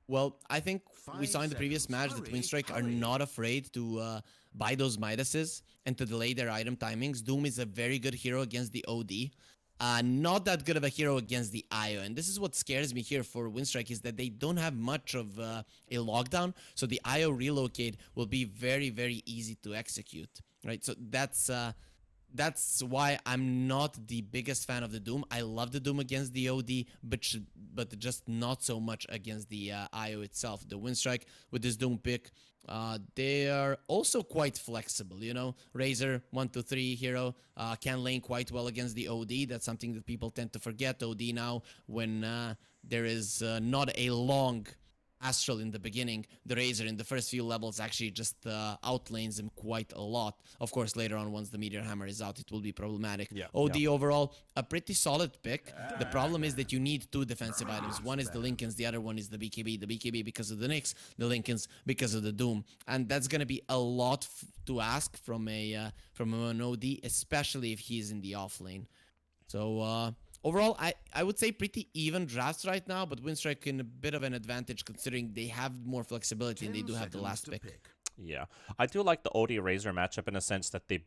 Well, I think we saw in the previous match that Winstrike are not afraid to buy those Midases and to delay their item timings. Doom is a very good hero against the OD. Not that good of a hero against the IO. And this is what scares me here for Winstrike is that they don't have much of a lockdown. So the IO relocate will be very, very easy to execute. Right? So that's why I'm not the biggest fan of the Doom. I love the Doom against the OD, but just not so much against the IO itself. The Winstrike with this Doom pick, they are also quite flexible, you know. Razor, 1-3 hero, can lane quite well against the OD. That's something that people tend to forget. OD now, when there is not a long Astral in the beginning, the Razor in the first few levels actually just outlanes him quite a lot. Of course, later on, once the Meteor Hammer is out, it will be problematic. OD overall, a pretty solid pick. The problem is that you need two defensive items. One is the Lincolns, the other one is the BKB. The BKB because of the Nyx, the Lincolns because of the Doom. And that's going to be a lot to ask from an OD, especially if he's in the off lane. So, overall, I would say pretty even drafts right now, but Winstrike in a bit of an advantage considering they have more flexibility and they do have the last pick. Yeah, I do like the OD Razor matchup in a sense that the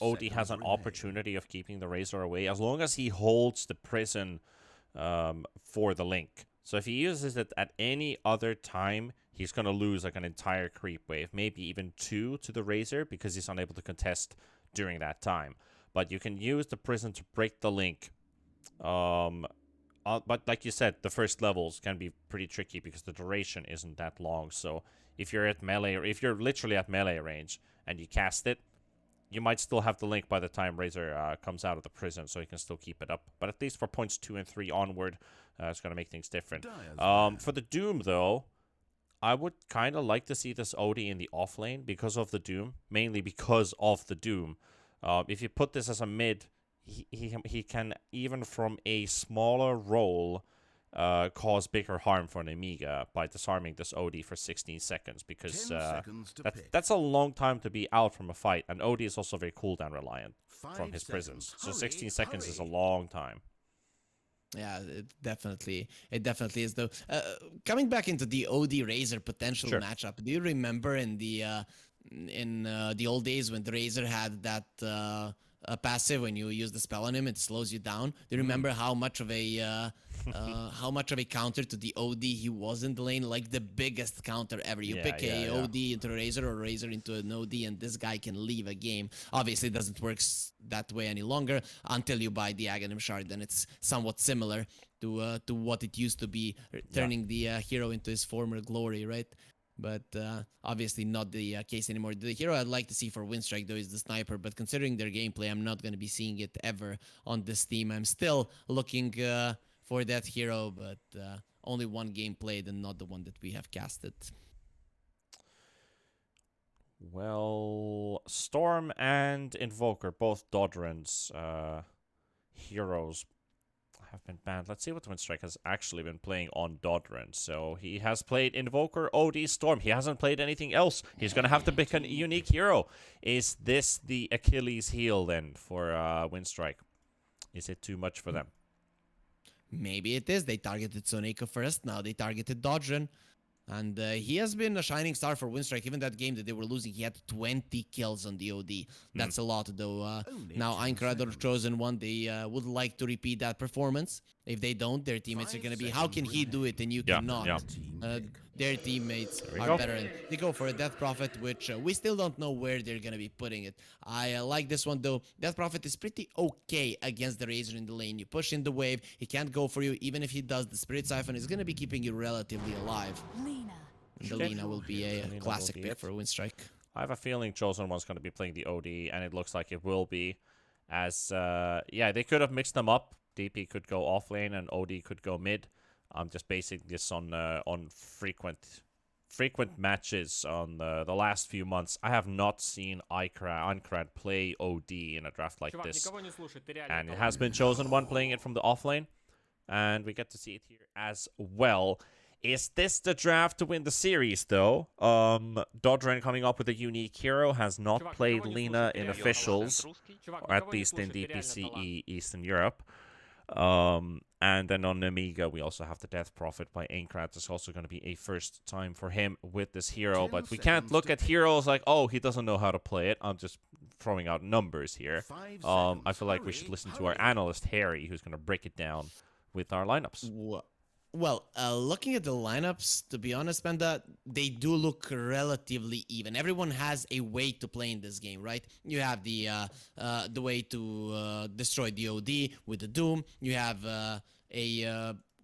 OD has an opportunity of keeping the Razor away as long as he holds the prison for the link. So if he uses it at any other time, he's going to lose like an entire creep wave, maybe even 2 to the Razor because he's unable to contest during that time. But you can use the prison to break the link. But like you said, the first levels can be pretty tricky because the duration isn't that long. So if you're at melee, or if you're literally at melee range and you cast it, you might still have the link by the time Razor comes out of the prison, so you can still keep it up. But at least for points 2 and 3 onward, it's going to make things different. For the Doom, though, I would kind of like to see this OD in the off lane because of the Doom, mainly because of the Doom. If you put this as a mid, he can, even from a smaller role, cause bigger harm for Nemiga by disarming this OD for 16 seconds, because that's a long time to be out from a fight, and OD is also very cooldown reliant from his prisons, so 16 seconds is a long time. Yeah, it definitely is, though. Coming back into the OD Razor potential matchup, do you remember in the old days when the Razor had that passive, when you use the spell on him, it slows you down? Do you remember how much of a counter to the OD he was in the lane? Like the biggest counter ever. You pick a OD into a Razor or a Razor into an OD, and this guy can leave a game. Obviously, it doesn't work that way any longer until you buy the Aghanim Shard. Then it's somewhat similar to what it used to be, turning the hero into his former glory, right? But obviously not the case anymore. The hero I'd like to see for Winstrike, though, is the Sniper. But considering their gameplay, I'm not going to be seeing it ever on this team. I'm still looking for that hero, but only one game played and not the one that we have casted. Well, Storm and Invoker, both Dodran's heroes, have been banned. Let's see what Winstrike has actually been playing on Dodran. So he has played Invoker, OD, Storm. He hasn't played anything else. He's going to have to pick a unique hero. Is this the Achilles heel then for Winstrike? Is it too much for them? Maybe it is. They targeted Soneka first. Now they targeted Dodran. And he has been a shining star for Winstrike. Even that game that they were losing, he had 20 kills on the OD. That's a lot, though. Now, Aincrad or Chosen One, they would like to repeat that performance. If they don't, their teammates are going to be, how can he do it and you cannot? Their teammates are better. And they go for a Death Prophet, which we still don't know where they're going to be putting it. I like this one, though. Death Prophet is pretty okay against the Razor in the lane. You push in the wave, he can't go for you. Even if he does, the Spirit Siphon is going to be keeping you relatively alive. The Lina will be a classic pick for Winstrike. I have a feeling Chosen One's going to be playing the OD, and it looks like it will be. As, they could have mixed them up. DP could go off lane, and OD could go mid. I'm just basing this on frequent matches on the last few months. I have not seen Aincrad play OD in a draft like this. And it has been Chosen One playing it from the off lane. And we get to see it here as well. Is this the draft to win the series, though? Dodran coming up with a unique hero, has not played Lina in officials, or at least in DPC Eastern Europe. And then on Nemiga, we also have the Death Prophet by Aincrad. It's also going to be a first time for him with this hero. But we can't look at heroes like, oh, he doesn't know how to play it. I'm just throwing out numbers here. I feel like we should listen to our analyst, Harry, who's going to break it down with our lineups. Well, looking at the lineups, to be honest, Panda, they do look relatively even. Everyone has a way to play in this game, right? You have the way to destroy the OD with the Doom. You have a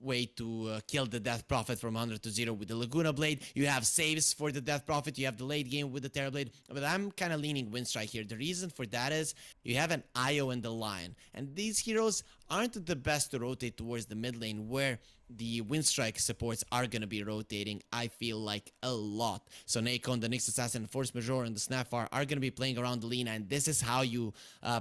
way to kill the Death Prophet from 100 to 0 with the Laguna Blade. You have saves for the Death Prophet. You have the late game with the Terror Blade. But I'm kind of leaning Winstrike here. The reason for that is you have an IO and the Lion. And these heroes aren't the best to rotate towards the mid lane where the Winstrike supports are going to be rotating, I feel like, a lot. So Nacon, the Nyx Assassin, Force Majeure, and the Snapfire are going to be playing around the Lina, and this is how you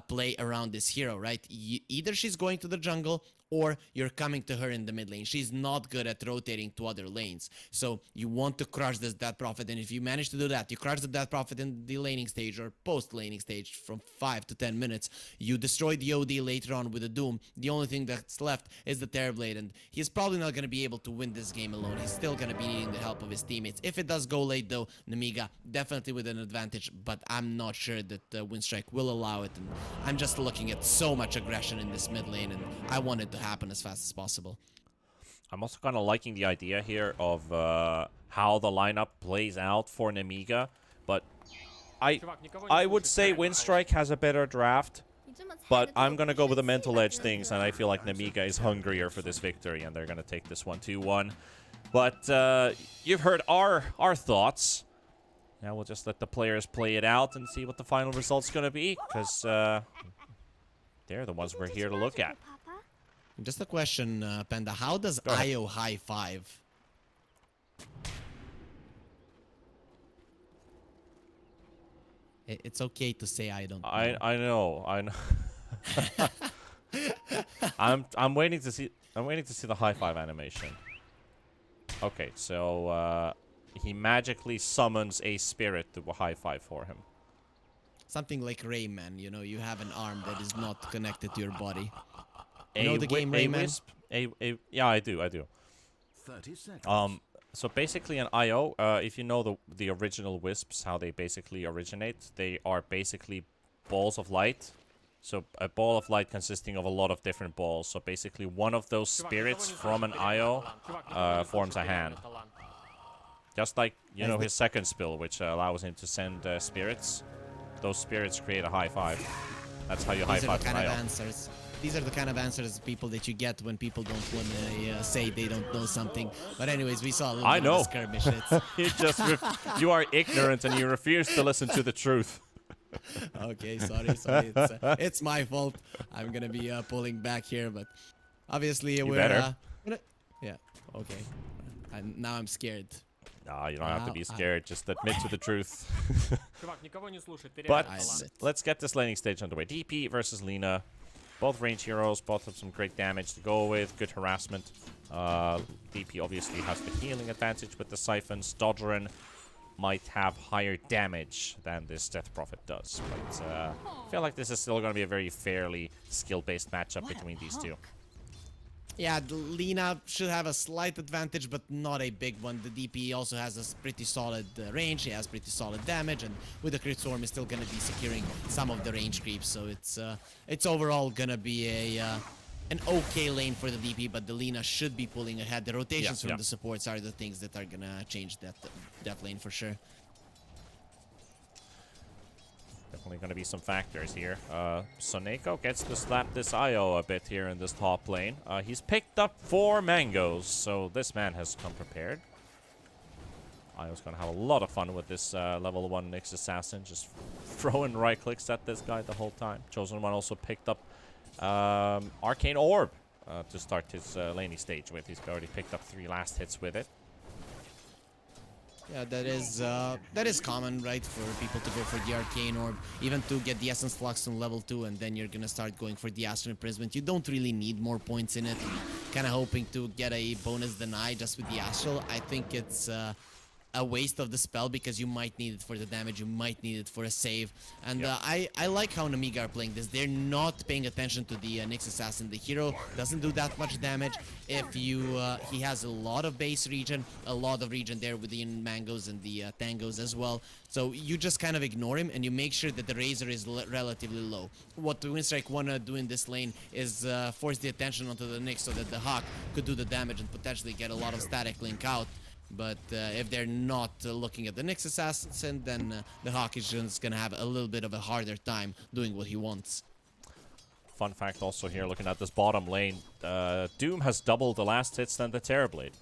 play around this hero, right? Either she's going to the jungle, or you're coming to her in the mid lane. She's not good at rotating to other lanes. So you want to crush this Death Prophet, and if you manage to do that, you crush the Death Prophet in the laning stage or post-laning stage from 5 to 10 minutes. You destroy the OD later on with a Doom. The only thing that's left is the Terror Blade, and he's probably not going to be able to win this game alone. He's still going to be needing the help of his teammates. If it does go late, though, Nemiga definitely with an advantage, but I'm not sure that Winstrike will allow it, and I'm just looking at so much aggression in this mid lane, and I want it to happen as fast as possible. I'm also kind of liking the idea here of how the lineup plays out for Nemiga, but I would say Winstrike has a better draft, but I'm going to go with the mental edge things, and I feel like Nemiga is hungrier for this victory, and they're going to take this one 2-1. But you've heard our thoughts. Now we'll just let the players play it out and see what the final result's going to be, because they're the ones we're here to look at. Just a question, Panda. How does IO high five? It's okay to say I don't know. I know. I'm waiting to see the high five animation. Okay, so he magically summons a spirit to high five for him. Something like Rayman, you know, you have an arm that is not connected to your body. You know the game Rayman? Wisp? Yeah, I do. 30 seconds. So basically an IO, if you know the original Wisps, how they basically originate, they are basically balls of light. So a ball of light consisting of a lot of different balls. So basically one of those spirits from an IO forms a hand. Just like, you know, his second spill, which allows him to send spirits. Those spirits create a high five. That's how you high five an IO. These are the kind of answers, people, that you get when people don't want to say they don't know something. But anyways, we saw a little bit of a skirmish. You are ignorant and you refuse to listen to the truth. Okay, sorry. It's my fault. I'm going to be pulling back here, but obviously we're... better. Yeah, okay. Now I'm scared. Nah, you don't have to be scared. Just admit to the truth. But let's get this laning stage underway. DP versus Lina. Both range heroes, both have some great damage to go with, good harassment. DP obviously has the healing advantage with the siphons. Dodgerin might have higher damage than this Death Prophet does. But I feel like this is still going to be a very fairly skill-based matchup between these two. Yeah, Lina should have a slight advantage, but not a big one. The DP also has a pretty solid range. He has pretty solid damage, and with the Crit Storm, is still going to be securing some of the range creeps. So it's overall going to be an okay lane for the DP, but the Lina should be pulling ahead. The rotations from the supports are the things that are going to change that lane for sure. Definitely going to be some factors here. Soneko gets to slap this IO a bit here in this top lane. He's picked up 4 mangoes, so this man has come prepared. IO's going to have a lot of fun with this level 1 Nyx Assassin, just throwing right clicks at this guy the whole time. Chosen One also picked up Arcane Orb to start his laning stage with. He's already picked up 3 last hits with it. Yeah, that is common, right, for people to go for the Arcane Orb, even to get the Essence Flux on level 2, and then you're gonna start going for the Astral Imprisonment. You don't really need more points in it. Kind of hoping to get a bonus deny just with the Astral. I think it's a waste of the spell because you might need it for the damage, you might need it for a save. And Yep. I like how Nemiga are playing this. They're not paying attention to the Nyx Assassin. The hero doesn't do that much damage. If you, he has a lot of base region, a lot of region there within Mangoes and the Tangos as well. So you just kind of ignore him and you make sure that the Razor is relatively low. What the Winstrike wanna do in this lane is force the attention onto the Nyx so that the Hawk could do the damage and potentially get a lot of static link out. But if they're not looking at the Nyx Assassin, then the Hawk is just gonna have a little bit of a harder time doing what he wants. Fun fact also here, looking at this bottom lane, Doom has double the last hits than the Terrorblade.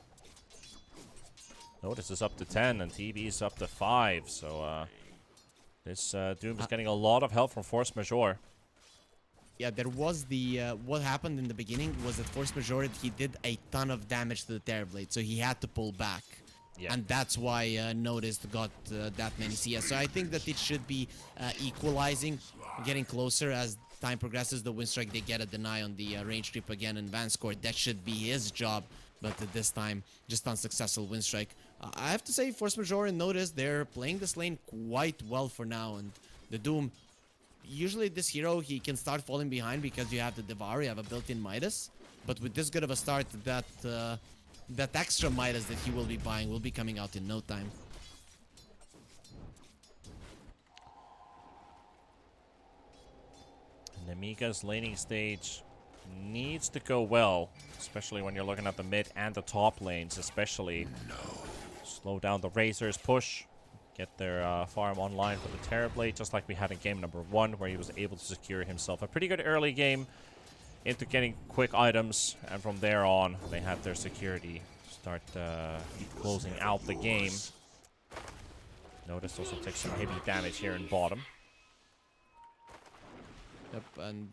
Notice is up to 10 and TB is up to 5, so this Doom is getting a lot of help from Force Majeure. Yeah, there was the what happened in the beginning was that Force Majeure, he did a ton of damage to the Terrorblade, so he had to pull back. Yeah. And that's why Notice got that many CS. So I think that it should be equalizing, getting closer as time progresses. The Winstrike, they get a deny on the range creep again in Vanscourt. That should be his job, but at this time, just unsuccessful Winstrike. I have to say, Force Majeure and Notice, they're playing this lane quite well for now, and the Doom, usually this hero, he can start falling behind because you have the Devour, you have a built-in Midas. But with this good of a start, that extra Midas that he will be buying will be coming out in no time. Nemiga's laning stage needs to go well, especially when you're looking at the mid and the top lanes, especially. Slow down the Razor's push. Get their farm online for the Terrorblade, just like we had in game number 1, where he was able to secure himself a pretty good early game into getting quick items, and from there on, they had their security start closing out the game. Notice also takes some heavy damage here in bottom. Yep, and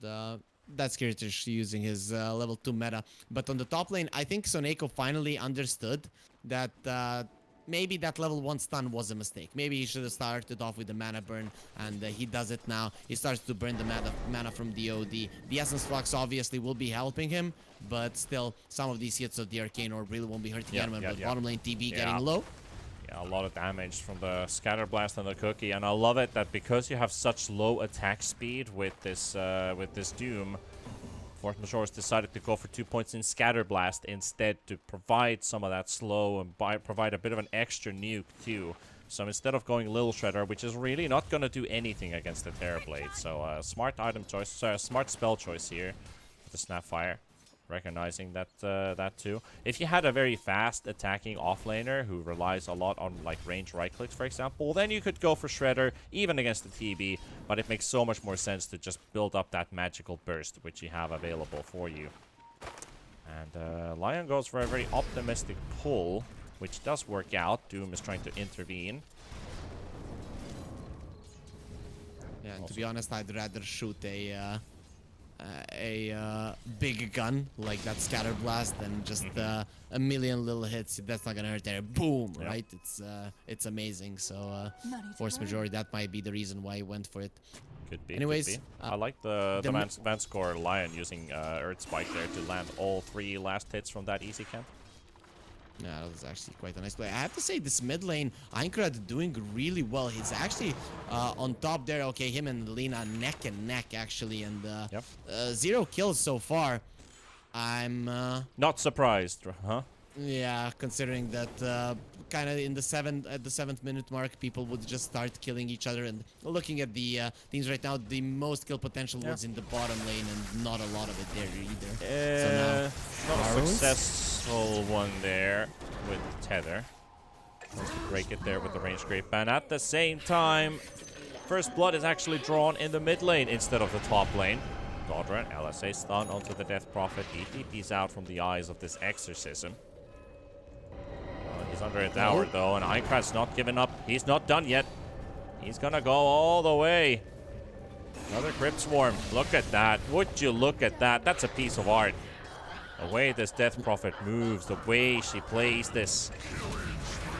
that's Kiritish using his level 2 meta. But on the top lane, I think Soneko finally understood that maybe that level 1 stun was a mistake. Maybe he should have started off with the mana burn, and he does it now. He starts to burn the mana from the OD. The Essence Flux obviously will be helping him, but still, some of these hits of the Arcane Orb really won't be hurting anyone. But bottom lane TB getting low. Yeah, a lot of damage from the Scatter Blast and the Cookie, and I love it that because you have such low attack speed with this Doom, Force Majeure has decided to go for 2 points in Scatter Blast instead to provide some of that slow and provide a bit of an extra nuke too. So instead of going Lil Shredder, which is really not going to do anything against the Terrorblade, so smart item choice, smart spell choice here with the Snapfire. Recognizing that too. If you had a very fast attacking offlaner who relies a lot on like range right clicks, for example, then you could go for Shredder even against the TB, but it makes so much more sense to just build up that magical burst which you have available for you. And Lion goes for a very optimistic pull, which does work out. Doom is trying to intervene. Yeah, and to be honest, I'd rather shoot a big gun like that Scatter Blast than just a million little hits. That's not gonna hurt there. Boom, right? It's amazing. So Force Majeure, that might be the reason why he went for it. Could be. Anyways, could be. I like the Vanscore Lion using Earth Spike there to land all 3 last hits from that easy camp. Yeah, that was actually quite a nice play. I have to say, this mid lane, Aincrad doing really well. He's actually on top there. Okay, him and Lina neck and neck, actually. And 0 kills so far. I'm... not surprised, huh? Yeah, considering that kind of in the 7th minute mark, people would just start killing each other. And looking at the teams right now, the most kill potential was in the bottom lane, and not a lot of it there either. So now, not a successful one there with Tether. Tries to break it there with the range grape. And at the same time, First Blood is actually drawn in the mid lane instead of the top lane. Dodra, LSA stun onto the Death Prophet. He TP's out from the eyes of this exorcism. He's under a tower though, and Aincrad's not giving up. He's not done yet. He's gonna go all the way. Another Crypt Swarm. Look at that. Would you look at that? That's a piece of art. The way this Death Prophet moves, the way she plays this.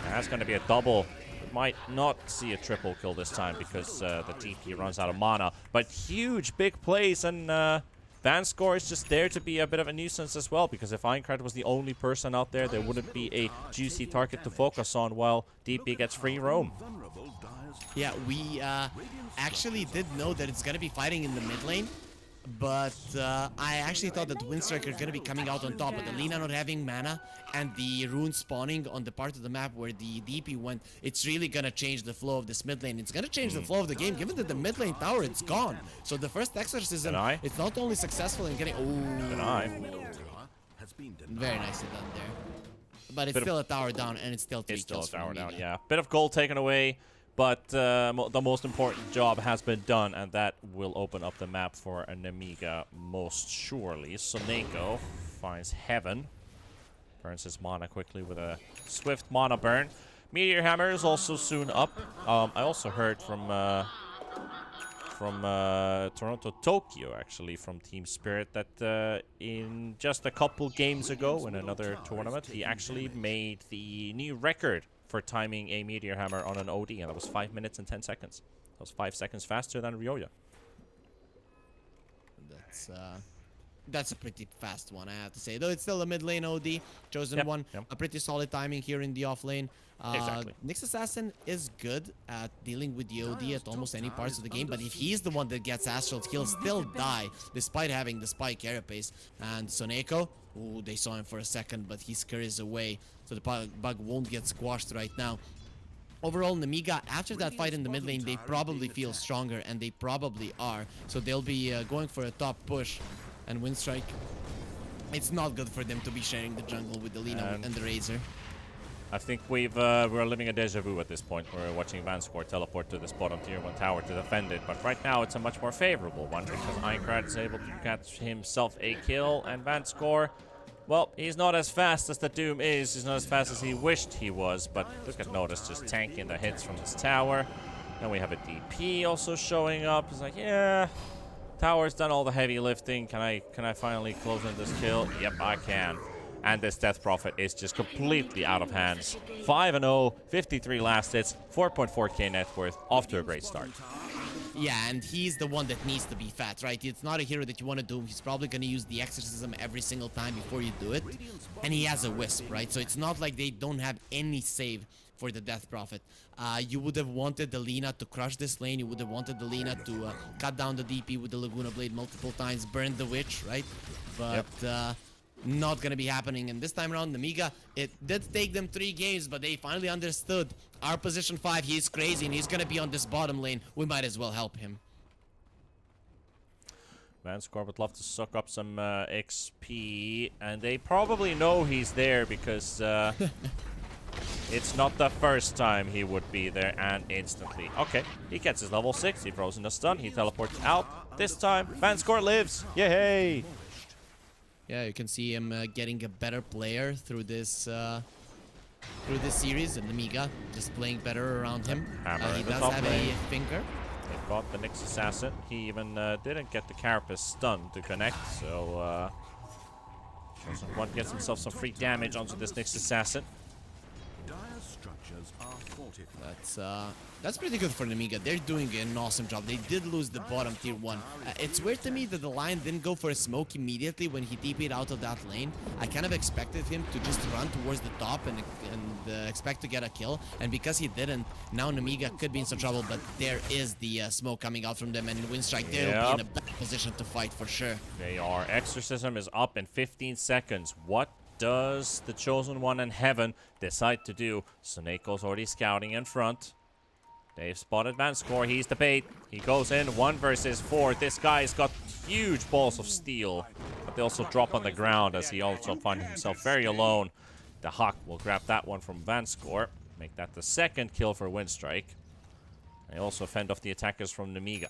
That's gonna be a double. We might not see a triple kill this time because the TP runs out of mana. But huge big plays, and Vanscore is just there to be a bit of a nuisance as well, because if Aincrad was the only person out there, there wouldn't be a juicy target to focus on while DP gets free roam. Yeah, we actually did know that it's going to be fighting in the mid lane. But I actually thought that Winstrike are going to be coming out on top, but the Lina not having mana and the rune spawning on the part of the map where the DP went, it's really going to change the flow of this mid lane. It's going to change the flow of the game, given that the mid lane tower, it's gone. So the first exorcism, it's not only successful in getting... Very nicely done there. But it's still a tower down, and it's still 3 kills. It's still a tower down, yeah. Bit of gold taken away. But the most important job has been done, and that will open up the map for a Nemiga most surely. Soneko finds Heaven. Burns his mana quickly with a swift mana burn. Meteor Hammer is also soon up. I also heard from Toronto Tokyo, actually, from Team Spirit, that in just a couple games ago in another tournament, he actually made the new record for timing a Meteor Hammer on an OD, and that was 5 minutes and 10 seconds. That was 5 seconds faster than Ryoya. That's a pretty fast one, I have to say. Though it's still a mid lane OD, chosen one. A pretty solid timing here in the off lane. Exactly. Nyx Assassin is good at dealing with the OD at almost any parts of the game, but if he's the one that gets Astral, he'll still die despite having the spike carapace. And Soneko, ooh, they saw him for a second, but he scurries away, so the bug won't get squashed right now. Overall, Nemiga, after that fight in the mid lane, they probably feel stronger, and they probably are. So they'll be going for a top push. And Winstrike, it's not good for them to be sharing the jungle with the Lina and the Razor. I think we're living a deja vu at this point. We're watching Vanscore teleport to this bottom tier 1 tower to defend it, but right now it's a much more favorable one because Aincrad is able to catch himself a kill, and Vanscore, well, he's not as fast as the Doom is. He's not as fast as he wished he was, but look at Notice just tanking the hits from this tower. Then we have a DP also showing up. He's like, yeah, tower's done all the heavy lifting. Can I finally close in this kill? Yep, I can. And this Death Prophet is just completely out of hands. 5-0, 53 last hits, 4.4k net worth, off to a great start. Yeah, and he's the one that needs to be fat, right? It's not a hero that you want to do. He's probably going to use the Exorcism every single time before you do it. And he has a Wisp, right? So it's not like they don't have any save for the Death Prophet. You would have wanted the Lina to crush this lane. You would have wanted the Lina to cut down the DP with the Laguna Blade multiple times, burn the Witch, right? But not gonna be happening. And this time around, Nemiga, it did take them 3 games, but they finally understood our position 5. He's crazy, and he's gonna be on this bottom lane. We might as well help him. Vanscore would love to suck up some XP, and they probably know he's there because it's not the first time he would be there, and instantly. Okay, he gets his level 6, he throws in a stun, he teleports out. This time, Vanscore lives! Yay! Yeah, you can see him getting a better player through this series, and Nemiga just playing better around him. He does have a finger. They got the Nyx Assassin. He even didn't get the Carapace stun to connect, so Chosen One gets himself some free damage onto this Nyx Assassin. That's pretty good for Nemiga. They're doing an awesome job. They did lose the bottom tier 1. It's weird to me that the Lion didn't go for a smoke immediately when he TP'd out of that lane. I kind of expected him to just run towards the top and expect to get a kill. And because he didn't, now Nemiga could be in some trouble. But there is the smoke coming out from them, and Winstrike, they'll be in a bad position to fight for sure. They are. Exorcism is up in 15 seconds. What does the Chosen One and Heaven decide to do? Soneko's already scouting in front. They've spotted Vanscore. He's the bait. He goes in 1 versus 4. This guy's got huge balls of steel, but they also drop on the ground as he also finds himself very alone. The Hawk will grab that one from Vanscore. Make that the 2nd kill for Winstrike. They also fend off the attackers from Nemiga.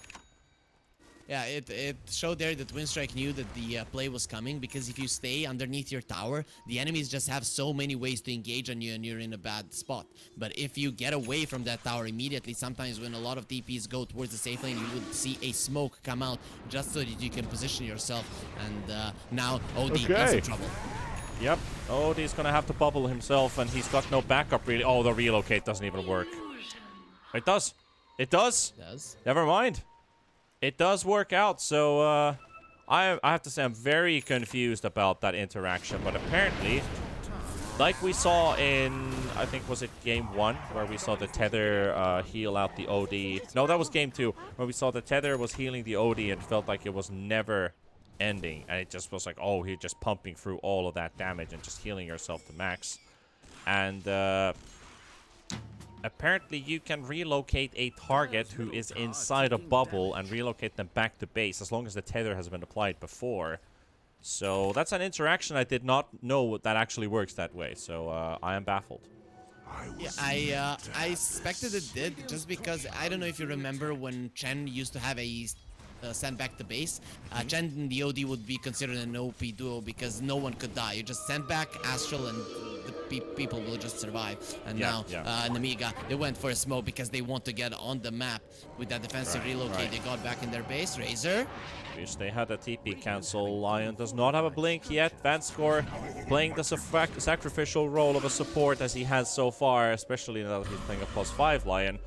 Yeah, it showed there that Winstrike knew that the play was coming, because if you stay underneath your tower, the enemies just have so many ways to engage on you, and you're in a bad spot. But if you get away from that tower immediately, sometimes when a lot of TPs go towards the safe lane, you would see a smoke come out just so that you can position yourself. And now OD is in trouble. Yep, OD's gonna have to bubble himself, and he's got no backup really. Oh, the relocate doesn't even work. It does. It does. It does. Never mind. It does work out, so I have to say I'm very confused about that interaction, but apparently, like we saw in, I think, was it game 1, where we saw the Tether heal out the OD. No, that was game 2, where we saw the Tether was healing the OD and felt like it was never ending. And it just was like, oh, you're just pumping through all of that damage and just healing yourself to max. And apparently you can relocate a target who is inside a bubble and relocate them back to base as long as the Tether has been applied before. So that's an interaction I did not know that actually works that way. So I am baffled. Yeah, I suspected it did, just because I don't know if you remember when Chen used to have a send back to base. Chen and the OD would be considered an OP duo because no one could die. You just send back Astral and the people will just survive. And now Nemiga, they went for a smoke because they want to get on the map. With that defensive relocate, they got back in their base. Razor. Wish they had a TP cancel. Lion does not have a blink yet. Vanscore playing the sacrificial role of a support as he has so far, especially now that he's playing a +5 Lion.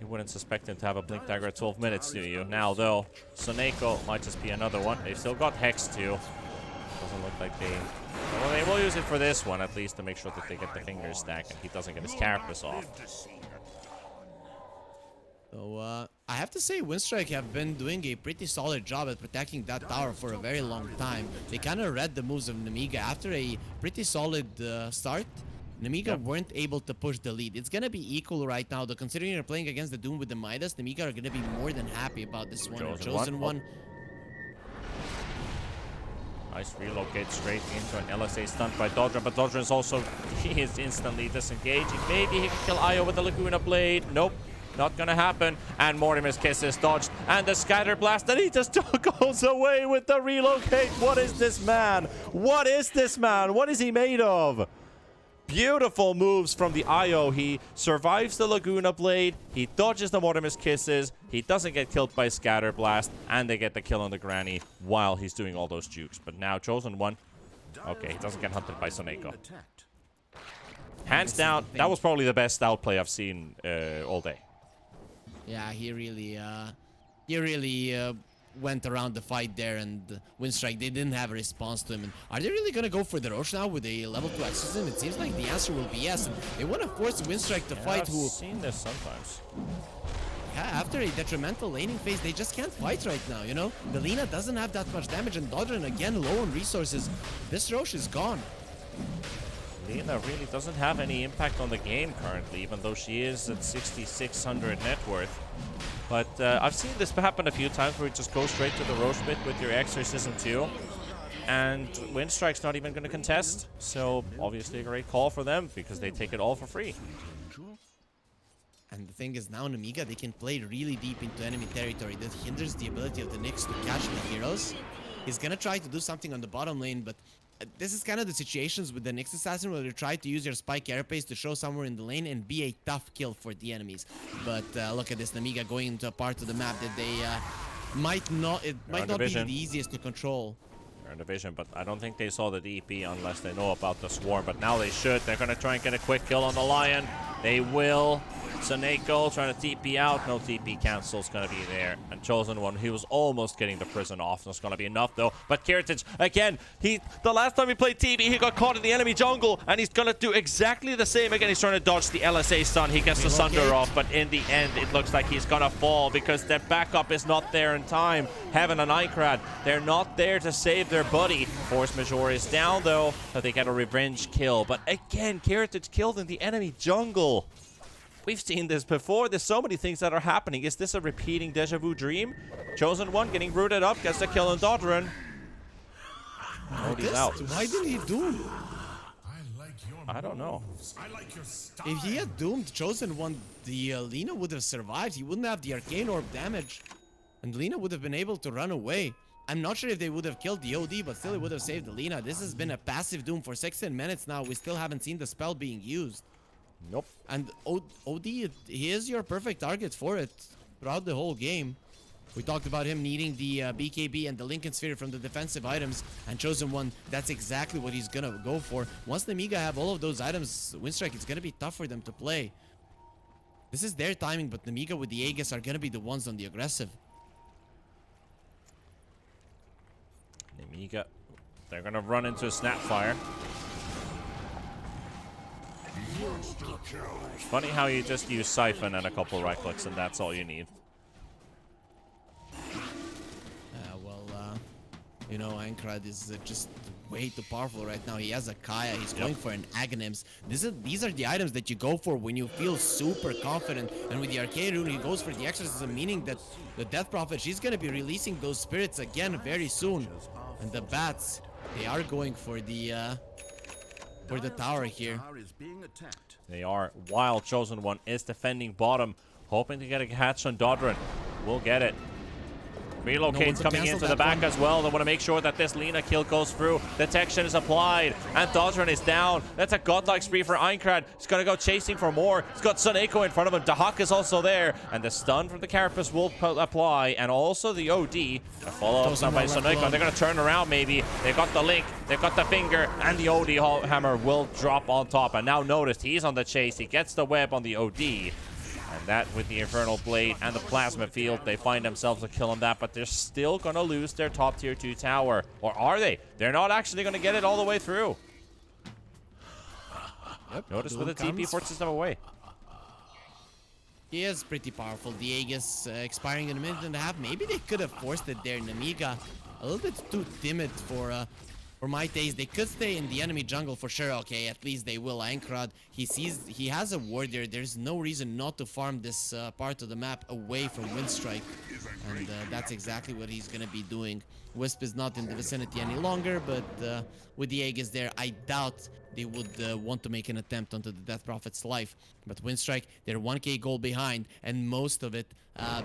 You wouldn't suspect him to have a blink dagger at 12 minutes, do you? Now, though, Soneko might just be another one. They've still got Hex, too. Doesn't look like they... Well, they will use it for this one, at least, to make sure that they get the fingers stack and he doesn't get his carapace off. So, I have to say, Winstrike have been doing a pretty solid job at protecting that tower for a very long time. They kind of read the moves of Nemiga. After a pretty solid start, Nemiga weren't able to push the lead. It's gonna be equal right now, though, considering you're playing against the Doom with the Midas. Nemiga are gonna be more than happy about this one. Chosen one. Nice relocate straight into an LSA stunt by Dodger, but Dodger is also, he is instantly disengaging. Maybe he can kill Io with the Laguna Blade. Nope. Not gonna happen. And Mortimer's Kiss is dodged. And the Scatter Blast, and he just goes away with the relocate. What is this man? What is this man? What is he made of? Beautiful moves from the IO. He survives the Laguna Blade. He dodges the Mortimer's Kisses. He doesn't get killed by Scatter Blast. And they get the kill on the Granny while he's doing all those jukes. But now Chosen One. Okay, he doesn't get hunted by Soneko. Hands down, that was probably the best outplay I've seen all day. Yeah, he really went around the fight there, and Winstrike, they didn't have a response to him. And are they really gonna go for the Roche now with a level 2 exorcism? It seems like the answer will be yes. And they want to force Winstrike to fight. I've seen this sometimes. Yeah, after a detrimental laning phase, they just can't fight right now, you know? The Lina doesn't have that much damage, and Dodron again low on resources. This Roche is gone. Lina really doesn't have any impact on the game currently, even though she is at 6,600 net worth. But I've seen this happen a few times where you just go straight to the Roche bit with your Exorcism too. And Winstrike's not even going to contest. So obviously a great call for them because they take it all for free. And the thing is, now Nemiga, they can play really deep into enemy territory. That hinders the ability of the Nyx to catch the heroes. He's going to try to do something on the bottom lane, but this is kind of the situations with the Nyx Assassin where you try to use your Spike Carapace to show somewhere in the lane and be a tough kill for the enemies. But look at this, Nemiga going into a part of the map that they might not be the easiest to control. They're in division, but I don't think they saw the DP unless they know about the Swarm. But now they should. They're going to try and get a quick kill on the Lion. They will. Soneko trying to TP out. No TP cancel is going to be there. And Chosen One, he was almost getting the prison off. That's going to be enough, though. But Kiritich, again, the last time he played TP, he got caught in the enemy jungle. And he's going to do exactly the same again. He's trying to dodge the LSA stun. He gets the Sunder off. But in the end, it looks like he's going to fall because their backup is not there in time. Heaven and Ikrad, they're not there to save their buddy. Force Majeure is down, though. So they get a revenge kill. But again, Kiritich killed in the enemy jungle. We've seen this before. There's so many things that are happening. Is this a repeating deja vu dream? Chosen One getting rooted up, gets the kill on Dodron. Oh, he's out. Why did he doom? I don't know. If he had doomed Chosen One, the Lina would have survived. He wouldn't have the Arcane Orb damage. And Lina would have been able to run away. I'm not sure if they would have killed the OD, but still it would have saved the Lina. This has been a passive doom for 16 minutes now. We still haven't seen the spell being used. Nope. And OD, he is your perfect target for it throughout the whole game. We talked about him needing the BKB and the Lincoln Sphere from the defensive items, and Chosen One, that's exactly what he's gonna go for. Once Nemiga have all of those items, Winstrike, it's gonna be tough for them to play. This is their timing, but Nemiga with the Aegis are gonna be the ones on the aggressive. Nemiga. They're gonna run into a Snapfire. It's funny how you just use Siphon and a couple right clicks and that's all you need. You know, Ankrad is just way too powerful right now. He has a Kaya. He's going for an Aghanims. These are the items that you go for when you feel super confident. And with the Arcade Rune, he goes for the Exorcism, meaning that the Death Prophet, she's going to be releasing those spirits again very soon. And the Bats, they are going for the tower here. They are. While Chosen One is defending bottom, hoping to get a catch on Dodrin. We'll get it. Relocate's coming into the back as well. They want to make sure that this Lina kill goes through. Detection is applied, and Dodrin is down. That's a godlike spree for Einkrad. He's going to go chasing for more. He's got Sun Echo in front of him. Dahak is also there, and the stun from the Carapace will apply, and also the OD. A follow-up stun by Sun Echo. They're going to turn around maybe. They've got the link, they've got the finger, and the OD hammer will drop on top. And now noticed, he's on the chase. He gets the web on the OD. And that with the Infernal Blade and the Plasma Field, they find themselves a kill on that, but they're still going to lose their top tier 2 tower. Or are they? They're not actually going to get it all the way through. Yep, notice with the TP forces them away. He is pretty powerful. The Aegis expiring in a minute and a half. Maybe they could have forced it there. Nemiga, a little bit too timid for my taste. They could stay in the enemy jungle for sure. Okay, at least they will. Ankrad, he has a ward there. There's no reason not to farm this part of the map away from Winstrike. And that's exactly what he's going to be doing. Wisp is not in the vicinity any longer, but with the Aegis there, I doubt they would want to make an attempt onto the Death Prophet's life. But Winstrike, they're 1k gold behind, and most of it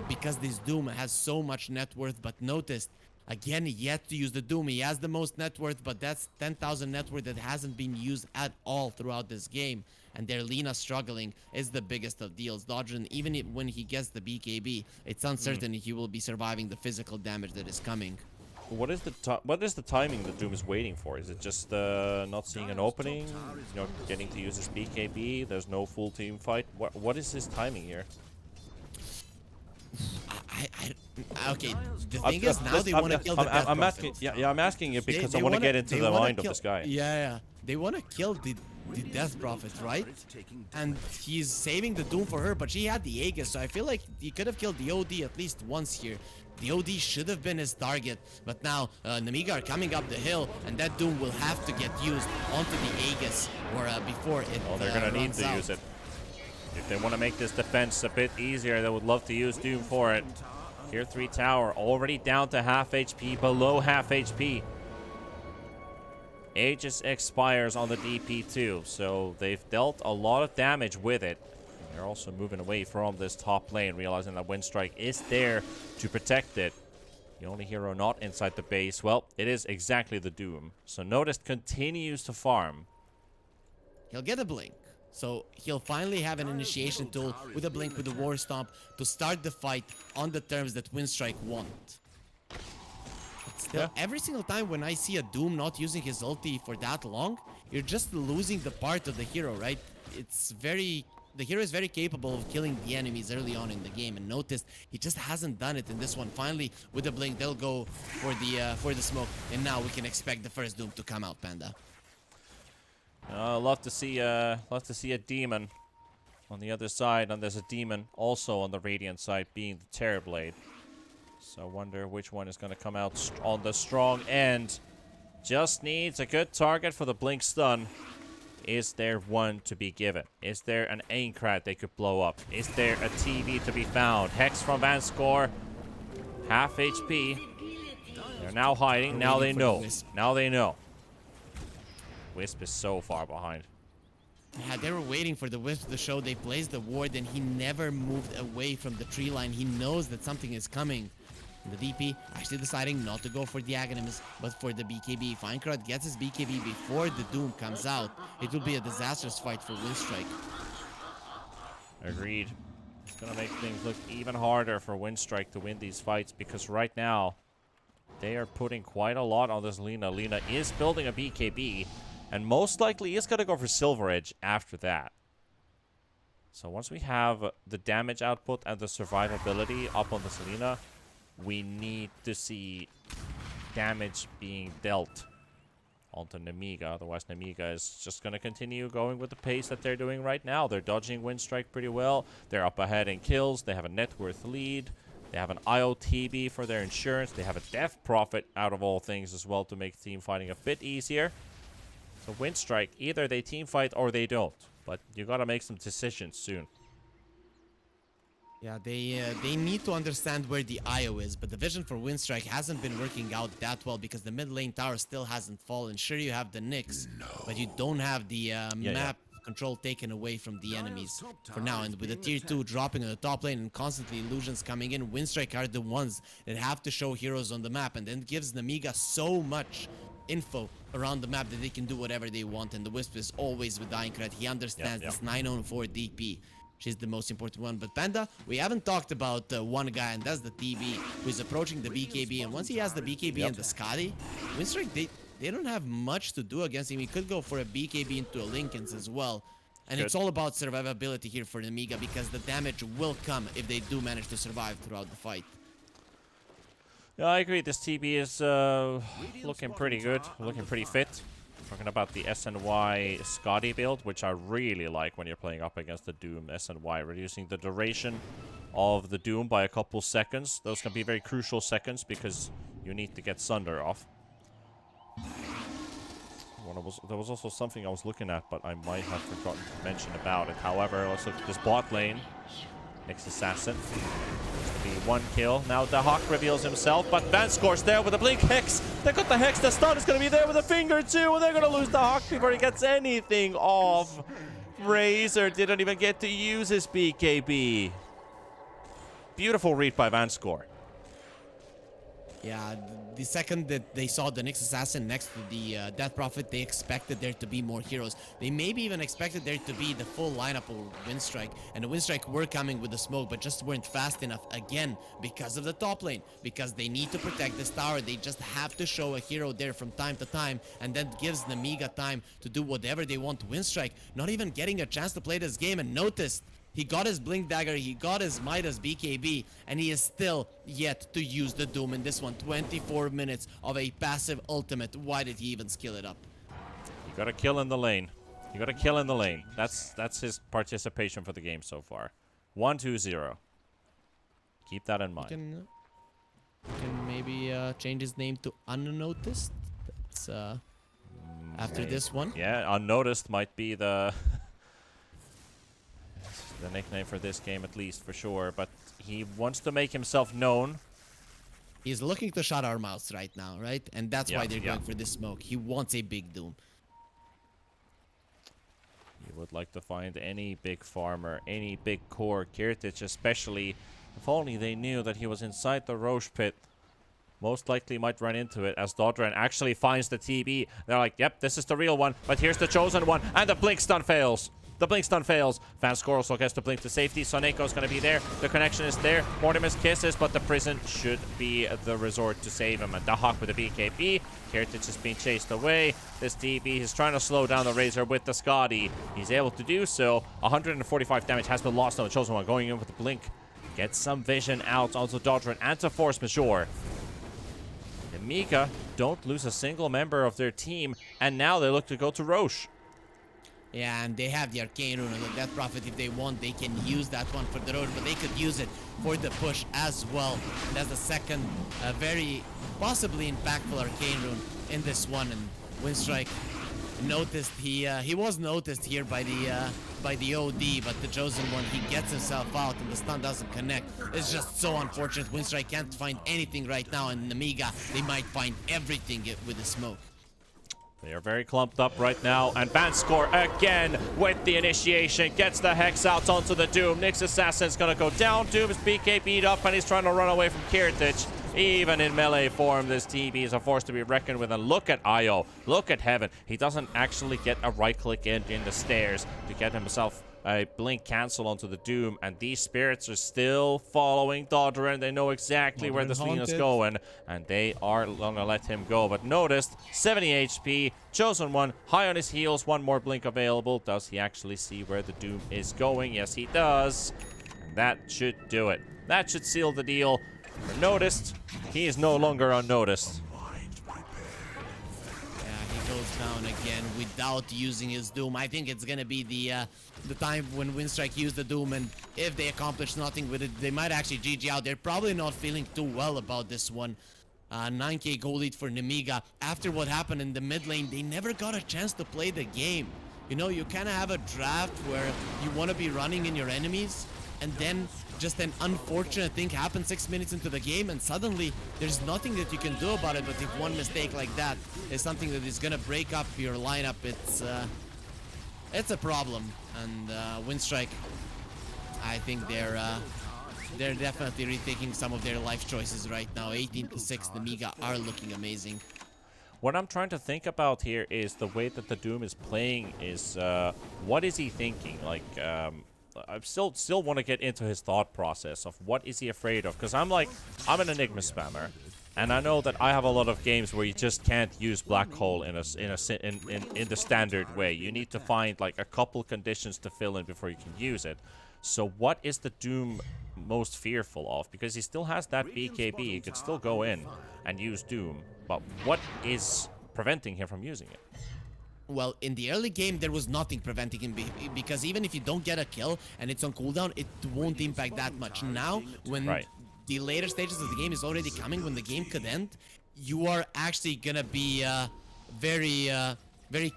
because this Doom has so much net worth. But notice, again, yet to use the Doom. He has the most net worth, but that's 10,000 net worth that hasn't been used at all throughout this game. And their Lina struggling is the biggest of deals. Dodrin, even when he gets the BKB, it's uncertain he will be surviving the physical damage that is coming. What is the timing that Doom is waiting for? Is it just not seeing an opening? You know, getting to use his BKB? There's no full team fight? What is his timing here? Okay, the thing is now they want to kill the Death Prophet. I'm asking you because I want to get into the mind of this guy. Yeah. They want to kill the Death Prophet, right? And he's saving the Doom for her, but she had the Aegis, so I feel like he could have killed the OD at least once here. The OD should have been his target, but now Nemiga are coming up the hill, and that Doom will have to get used onto the Aegis or before it they're going to need to use it. If they want to make this defense a bit easier, they would love to use Doom for it. Tier 3 tower already down to half HP, below half HP. Aegis expires on the DP2, so they've dealt a lot of damage with it. They're also moving away from this top lane, realizing that Winstrike is there to protect it. The only hero not inside the base, well, it is exactly the Doom. So Notice continues to farm. He'll get a blink. So he'll finally have an initiation tool with a blink with the War Stomp to start the fight on the terms that Winstrike want. But still, every single time when I see a Doom not using his ulti for that long, you're just losing the part of the hero, right? The hero is very capable of killing the enemies early on in the game, and notice he just hasn't done it in this one. Finally, with the blink, they'll go for the smoke, and now we can expect the first Doom to come out, Panda. Love to see a demon on the other side, and there's a demon also on the Radiant side, being the Terrorblade. So I wonder which one is going to come out on the strong end. Just needs a good target for the blink stun. Is there one to be given? Is there an Aincrad they could blow up? Is there a TV to be found? Hex from Vanscore, half HP. They're now hiding. Now they know. Now they know. Wisp is so far behind. Yeah, they were waiting for the Wisp to show. They placed the ward, and he never moved away from the tree line. He knows that something is coming. And the DP actually deciding not to go for the Aghanims, but for the BKB. If Einkrad gets his BKB before the Doom comes out, it will be a disastrous fight for Winstrike. Agreed. It's going to make things look even harder for Winstrike to win these fights, because right now, they are putting quite a lot on this Lina. Lina is building a BKB, and most likely is going to go for Silver Edge after that. So once we have the damage output and the survivability up on this Lina, we need to see damage being dealt onto Nemiga. Otherwise, Nemiga is just going to continue going with the pace that they're doing right now. They're dodging Winstrike pretty well. They're up ahead in kills. They have a net worth lead. They have an IOTB for their insurance. They have a death profit out of all things as well to make team fighting a bit easier. So Winstrike, either they team fight or they don't. But you got to make some decisions soon. Yeah, they need to understand where the IO is, but the vision for Winstrike hasn't been working out that well because the mid lane tower still hasn't fallen. Sure, you have the Nyx, but you don't have the map control taken away from the enemies for now. And with the tier 2 dropping on the top lane and constantly illusions coming in, Winstrike are the ones that have to show heroes on the map, and then gives Nemiga so much info around the map that they can do whatever they want. And the Wisp is always with Dyingcrat. He understands this 904 DP. She's the most important one. But Panda, we haven't talked about one guy, and that's the TB, who's approaching the BKB. And once he has the BKB and the Scotty, Winstrike, they don't have much to do against him. He could go for a BKB into a Linken's as well. And it's all about survivability here for Nemiga, because the damage will come if they do manage to survive throughout the fight. Yeah, I agree. This TB is looking pretty good, looking pretty fit. Talking about the SNY Scotty build, which I really like when you're playing up against the Doom SNY, reducing the duration of the Doom by a couple seconds. Those can be very crucial seconds because you need to get Sunder off. There was also something I was looking at, but I might have forgotten to mention about it. However, let's look at this bot lane. Next Assassin. Be 1 kill. Now the Hawk reveals himself, but Vanscore's there with a Blink Hex. They got the Hex. The stun is going to be there with a finger too, and they're going to lose the Hawk before he gets anything off. Razor didn't even get to use his BKB. Beautiful read by Vanscore. Yeah, the second that they saw the Nyx Assassin next to the Death Prophet, they expected there to be more heroes. They maybe even expected there to be the full lineup of Winstrike. And the Winstrike were coming with the smoke, but just weren't fast enough, again, because of the top lane. Because they need to protect this tower. They just have to show a hero there from time to time, and that gives Nemiga time to do whatever they want. Winstrike not even getting a chance to play this game, and noticed he got his Blink Dagger, he got his Midas BKB, and he is still yet to use the Doom in this one. 24 minutes of a passive ultimate. Why did he even skill it up? You got to kill in the lane. You got to kill in the lane. That's his participation for the game so far. 1-2-0. Keep that in mind. Can maybe change his name to Unnoticed. That's after this one. Yeah, Unnoticed might be the the nickname for this game, at least, for sure. But he wants to make himself known. He's looking to shut our mouths right now, right? And that's why they're going for this smoke. He wants a big Doom. He would like to find any big farmer, any big core. Kirtich especially. If only they knew that he was inside the Roche pit. Most likely might run into it as Dodran actually finds the TB. They're like, yep, this is the real one. But here's the chosen one. And the Blink Stun fails. The Blink Stun fails. Vanscore also gets to Blink to safety. Soneko's going to be there. The connection is there. Mortimer's kisses, but the prison should be the resort to save him. And the Hawk with the BKB. Kirtich is being chased away. This DB is trying to slow down the Razor with the Scotty. He's able to do so. 145 damage has been lost on the chosen one. Going in with the Blink. Gets some vision out onto Dodran and to Force Majeure. Nemiga don't lose a single member of their team. And now they look to go to Roche. Yeah, and they have the Arcane Rune and the Death Prophet. If they want, they can use that one for the road, but they could use it for the push as well. And that's the second very possibly impactful Arcane Rune in this one. And Winstrike noticed, he was noticed here by the OD, but the chosen one, he gets himself out and the stun doesn't connect. It's just so unfortunate. Winstrike can't find anything right now, and Nemiga, they might find everything with the smoke. They are very clumped up right now, and Vanscore again with the initiation. Gets the Hex out onto the Doom. Nyx Assassin's gonna go down. Doom's BKB'd up, and he's trying to run away from Kirtich. Even in melee form, this TB is a force to be reckoned with. And look at Io. Look at Heaven. He doesn't actually get a right-click in the stairs to get himself a Blink cancel onto the Doom, and these spirits are still following Dodran. They know exactly where the Swing is going, and they are gonna let him go. But noticed, 70 HP, chosen one, high on his heels, one more Blink available. Does he actually see where the Doom is going? Yes, he does. And that should do it. That should seal the deal. For Noticed, he is no longer unnoticed. down again without using his Doom. I think it's gonna be the time when Winstrike used the Doom, and if they accomplish nothing with it, they might actually GG out. They're probably not feeling too well about this one. 9k gold lead for Nemiga. After what happened in the mid lane, they never got a chance to play the game. You know, you kind of have a draft where you want to be running in your enemies, and then just an unfortunate thing happens 6 minutes into the game, and suddenly there's nothing that you can do about it. But if one mistake like that is something that is gonna break up your lineup, it's a problem. And Winstrike, I think they're definitely rethinking some of their life choices right now. 18-6, Nemiga are looking amazing. What I'm trying to think about here is the way that the Doom is playing is, what is he thinking? Like, I still want to get into his thought process of what is he afraid of? Because I'm an Enigma spammer, and I know that I have a lot of games where you just can't use Black Hole in the standard way. You need to find like a couple conditions to fill in before you can use it. So what is the Doom most fearful of? Because he still has that BKB, he could still go in and use Doom, but what is preventing him from using it? Well, in the early game, there was nothing preventing him because even if you don't get a kill and it's on cooldown, it won't impact that much. Now, when the later stages of the game is already coming, when the game could end, you are actually gonna be very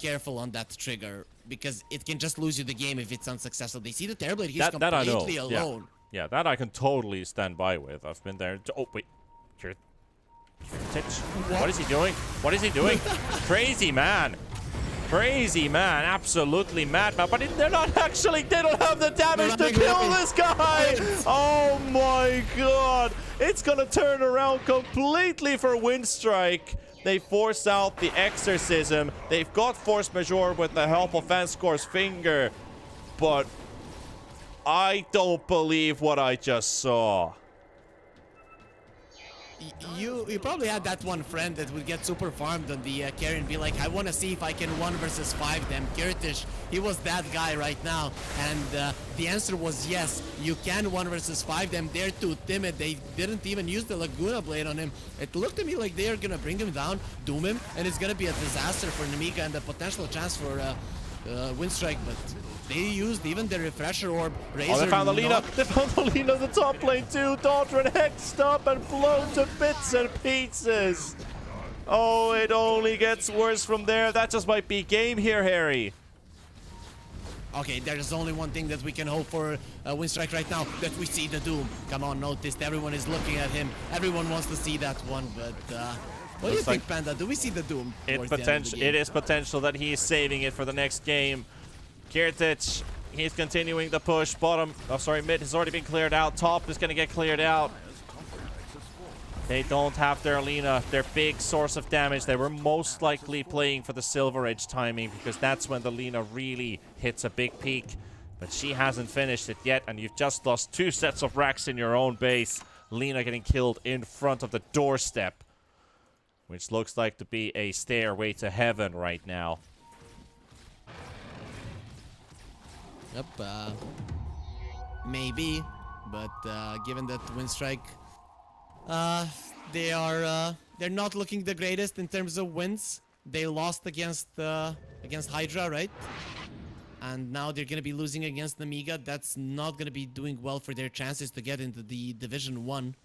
careful on that trigger, because it can just lose you the game if it's unsuccessful. They see the Terrorblade, he's completely alone. Yeah, that I can totally stand by with. I've been there. Oh, wait. What is he doing? What is he doing? Crazy man. Crazy man. Absolutely mad man. But they don't have the damage to kill this guy. Oh my god. It's gonna turn around completely for Winstrike. They force out the Exorcism. They've got Force Majeure with the help of Vanscore's finger. But I don't believe what I just saw. You probably had that one friend that would get super farmed on the carry and be like, I want to see if I can 1 versus 5 them. Kirtish, he was that guy right now, and the answer was yes, you can 1 versus 5 them. They're too timid. They didn't even use the Laguna Blade on him. It looked to me like they're gonna bring him down, doom him, and it's gonna be a disaster for Nemiga and a potential chance for Winstrike, but they used even the refresher orb. Razor, oh, they found the Lina. They found the Lina in the top lane too. Daughtrin hexed up and blown to bits and pieces. Oh, it only gets worse from there. That just might be game here, Harry. Okay, there's only one thing that we can hope for Winstrike right now, that we see the Doom. Come on, notice everyone is looking at him. Everyone wants to see that one, but what do you think, Panda? Do we see the Doom? It is potential that he is saving it for the next game. Kirtich, he's continuing the push. Bottom, oh sorry, mid has already been cleared out. Top is going to get cleared out. They don't have their Lina, their big source of damage. They were most likely playing for the Silver Edge timing, because that's when the Lina really hits a big peak. But she hasn't finished it yet, and you've just lost 2 sets of racks in your own base. Lina getting killed in front of the doorstep, which looks like to be a stairway to heaven right now. Yep, maybe, but given that Winstrike, they're not looking the greatest in terms of wins. They lost against Hydra, right? And now they're gonna be losing against Nemiga. That's not gonna be doing well for their chances to get into the Division 1.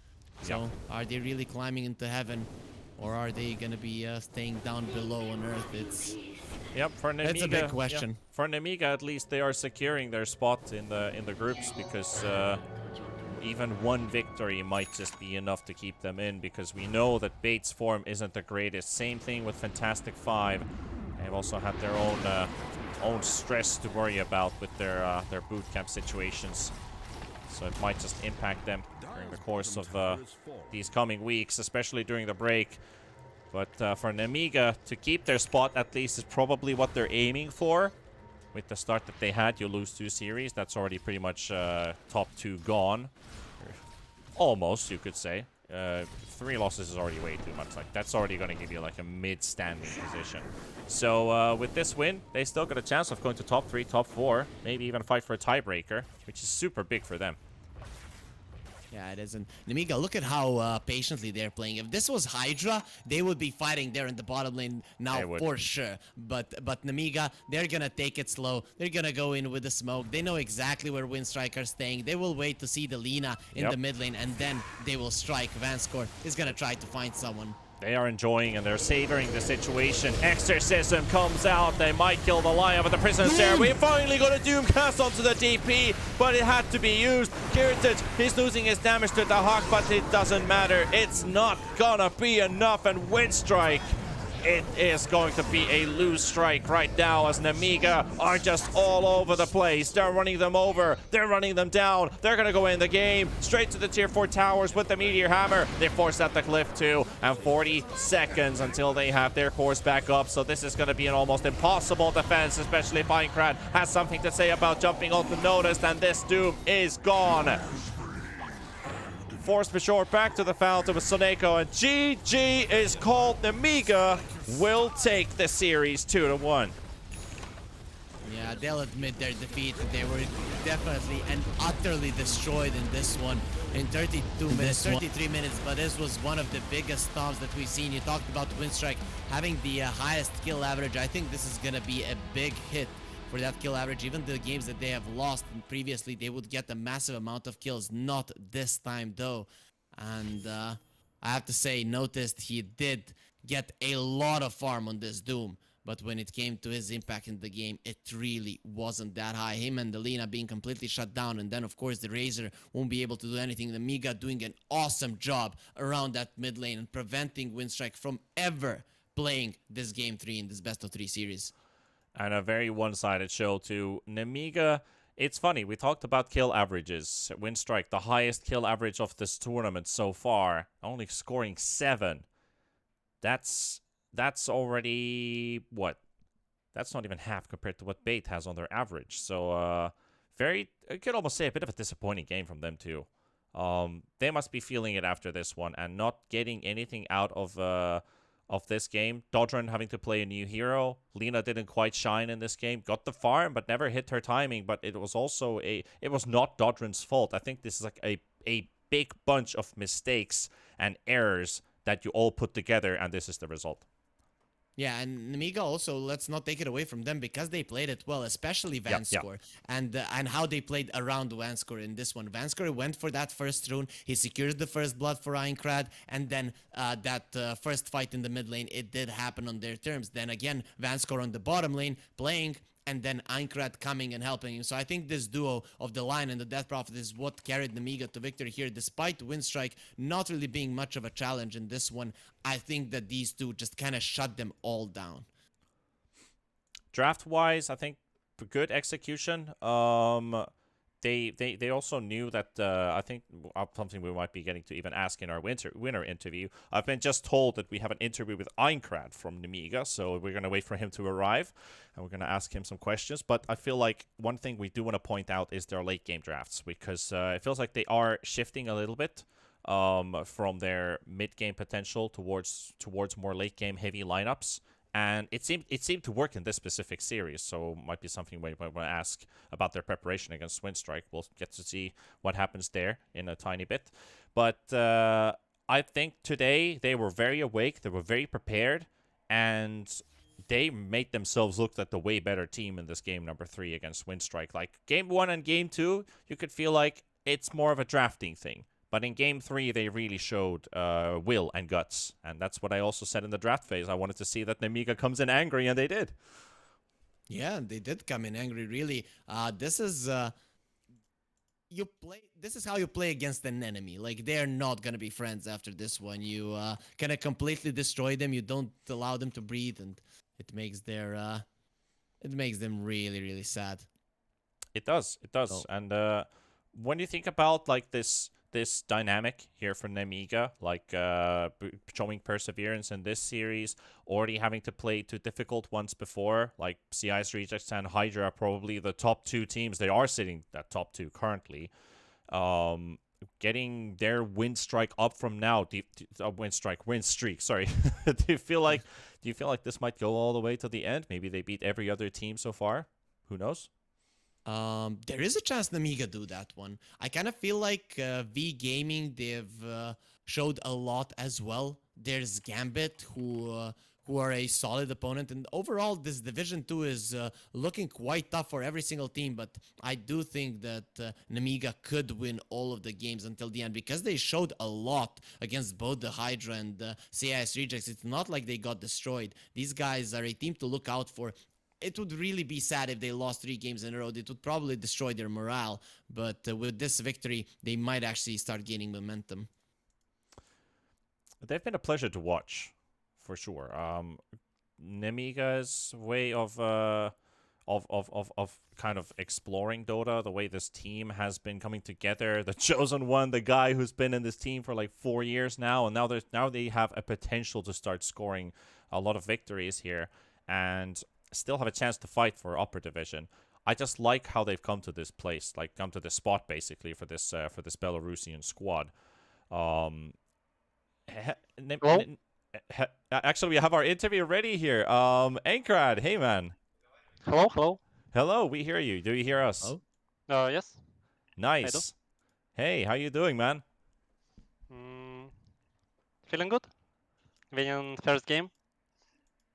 So, are they really climbing into heaven, or are they gonna be staying down below on Earth? Yep, for Nemiga, that's a big question. Yep. For Nemiga, at least they are securing their spot in the groups, because even one victory might just be enough to keep them in, because we know that Bates' form isn't the greatest. Same thing with Fantastic Five. They've also had their own stress to worry about with their boot camp situations. So it might just impact them during the course of these coming weeks, especially during the break. But for Nemiga, to keep their spot at least is probably what they're aiming for. With the start that they had, you lose 2 series. That's already pretty much top 2 gone. Almost, you could say. 3 losses is already way too much. Like, that's already going to give you like a mid-standing position. So with this win, they still got a chance of going to top 3, top 4. Maybe even fight for a tiebreaker, which is super big for them. Yeah, it isn't. Nemiga, look at how patiently they're playing. If this was Hydra, they would be fighting there in the bottom lane now They would. for sure. But Nemiga, they're gonna take it slow. They're gonna go in with the smoke. They know exactly where Winstrike are staying. They will wait to see the Lina in Yep. the mid lane, and then they will strike. Vanscore is gonna try to find someone. They are enjoying and they're savoring the situation. Exorcism comes out. They might kill the Lion, but the prison's there. We finally got a Doom cast onto the DP, but it had to be used. Kiritich, he's losing his damage to the Hawk, but it doesn't matter. It's not gonna be enough, and Winstrike, it is going to be a lose strike right now as Nemiga are just all over the place. They're running them over. They're running them down. They're going to go in the game straight to the tier 4 towers with the Meteor Hammer. They force out the cliff too, and 40 seconds until they have their cores back up. So this is going to be an almost impossible defense, especially if Aincrad has something to say about jumping unnoticed, and this Doom is gone. Force Majeure back to the fountain with Soneko, and GG is called. Nemiga will take the series 2-1. Yeah, they'll admit their defeat. They were definitely and utterly destroyed in this one in 32 minutes, 33 minutes. But this was one of the biggest stomps that we've seen. You talked about Winstrike having the highest kill average. I think this is going to be a big hit for that kill average. Even the games that they have lost previously, they would get a massive amount of kills. Not this time, though. And I have to say, noticed he did get a lot of farm on this Doom. But when it came to his impact in the game, it really wasn't that high. Him and the Lina being completely shut down. And then, of course, the Razor won't be able to do anything. The Nemiga doing an awesome job around that mid lane and preventing Winstrike from ever playing this Game 3 in this Best of 3 series. And a very one-sided show to Nemiga. It's funny, we talked about kill averages. Winstrike, the highest kill average of this tournament so far, only scoring 7. That's already, what? That's not even half compared to what Bait has on their average. So, I could almost say a bit of a disappointing game from them too. They must be feeling it after this one and not getting anything out of this game. Dodron having to play a new hero. Lina didn't quite shine in this game. Got the farm, but never hit her timing. But it was also it was not Dodron's fault. I think this is like a big bunch of mistakes and errors that you all put together, and this is the result. Yeah, and Nemiga also, let's not take it away from them because they played it well, especially Vanscore, and how they played around Vanscore in this one. Vanscore went for that first rune, he secured the first blood for Aincrad, and then that first fight in the mid lane, it did happen on their terms. Then again, Vanscore on the bottom lane playing, and then Aincrad coming and helping him. So I think this duo of the Lion and the Death Prophet is what carried Nemiga to victory here, despite Winstrike not really being much of a challenge in this one. I think that these two just kind of shut them all down. Draft-wise, I think good execution. They also knew that, I think something we might be getting to even ask in our winner interview. I've been just told that we have an interview with Aincrad from Nemiga, so we're going to wait for him to arrive, and we're going to ask him some questions. But I feel like one thing we do want to point out is their late game drafts, because it feels like they are shifting a little bit from their mid game potential towards more late game heavy lineups. And it seemed to work in this specific series, so might be something we might want to ask about their preparation against Winstrike. We'll get to see what happens there in a tiny bit. But I think today they were very awake, they were very prepared, and they made themselves look like the way better team in this game number 3 against Winstrike. Like, game 1 and game 2, you could feel like it's more of a drafting thing. But in Game 3, they really showed will and guts. And that's what I also said in the draft phase. I wanted to see that Nemiga comes in angry, and they did. Yeah, they did come in angry, really. This is how you play against an enemy. Like, they're not going to be friends after this one. You kind of completely destroy them. You don't allow them to breathe, and it makes them really, really sad. It does. Oh. And when you think about, like, this dynamic here for Nemiga, like showing perseverance in this series, already having to play 2 difficult ones before, like CI's Rejects and Hydra are probably the top 2 teams. They are sitting at top 2 currently. Getting their win streak up from now, win streak. Sorry. do you feel like this might go all the way to the end? Maybe they beat every other team so far. Who knows? There is a chance Nemiga do that one. I kind of feel like V Gaming they've showed a lot as well. There's Gambit who are a solid opponent, and overall this Division 2 is looking quite tough for every single team. But I do think that Nemiga could win all of the games until the end because they showed a lot against both the Hydra and CIS Rejects. It's not like they got destroyed. These guys are a team to look out for. It would really be sad if they lost 3 games in a row. It would probably destroy their morale. But with this victory, they might actually start gaining momentum. They've been a pleasure to watch, for sure. Nemiga's way of kind of exploring Dota, the way this team has been coming together, the chosen one, the guy who's been in this team for like 4 years now, and now they have a potential to start scoring a lot of victories here, and still have a chance to fight for upper division. I just like how they've come to this place, like come to this spot basically for this Belarusian squad. Um, Hello? Actually, we have our interview ready here. Ankrad, hey man. Hello, hello. Hello, we hear you. Do you hear us? Oh, Yes, I do. Nice. Hey, how you doing, man? Mm, feeling good? Winning first game.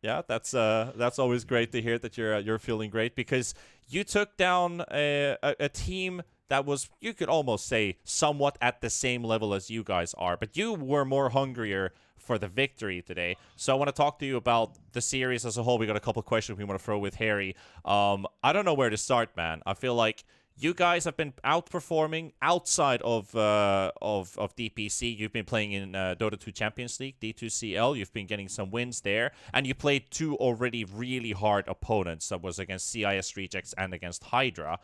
Yeah, that's always great to hear that you're feeling great because you took down a team that was, you could almost say, somewhat at the same level as you guys are, but you were more hungrier for the victory today. So I want to talk to you about the series as a whole. We got a couple questions we want to throw with Harry. I don't know where to start, man. I feel like you guys have been outperforming outside of DPC. You've been playing in Dota 2 Champions League, D2CL. You've been getting some wins there, and you played 2 already really hard opponents. That was against CIS Rejects and against Hydra.